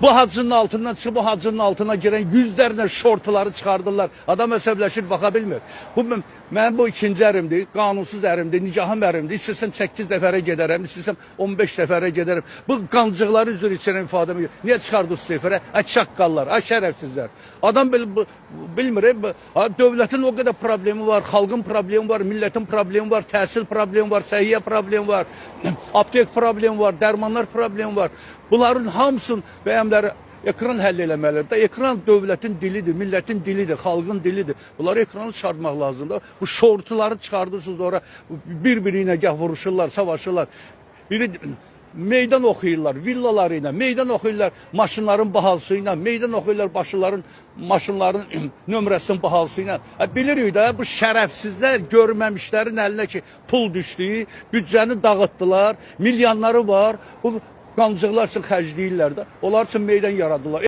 Bu hacının altından çıxıb bu hacının altına girən yüzlərlə şortları çıxardırlar. Adam əsəbləşir, baxa bilmir. Mənim bu ikinci ərimdir, qanunsuz ərimdir, nicahım ərimdir. İstəsəm 8 nəfərə gedərəm, istəsəm 15 nəfərə gedərəm. Bu qancıqları üzr içərəm ifadəmi. Niyə çıxardınız efirə? Çaqqallar, şərəfsizlər. Adam bilmir, dövlətin o qədər problemi var, xalqın problemi var, millətin problemi var, təhsil problemi var, səhiyyə problemi var, aptek problemi var, dərmanlar problemi var. Bunların hamısını bəyəmləri ekran həll eləməlidir. Ekran dövlətin dilidir, millətin dilidir, xalqın dilidir. Bunları ekranı çıxartmaq lazımdır. Bu şortuları çıxardırsınız ora, bir-biri ilə gəh vuruşurlar, savaşırlar. Biri meydan oxuyurlar, villaları ilə, meydan oxuyurlar maşınların bahalısı ilə, meydan oxuyurlar maşınların nömrəsinin bahalısı ilə. Bilirik də, bu şərəfsizlər görməmişlərin əlinə ki, pul düşdü, büdcəni dağıtdılar, milyonları var. Bu qancıqlar üçün xərcləyirlər də, onlar üçün meydan yaradırlar.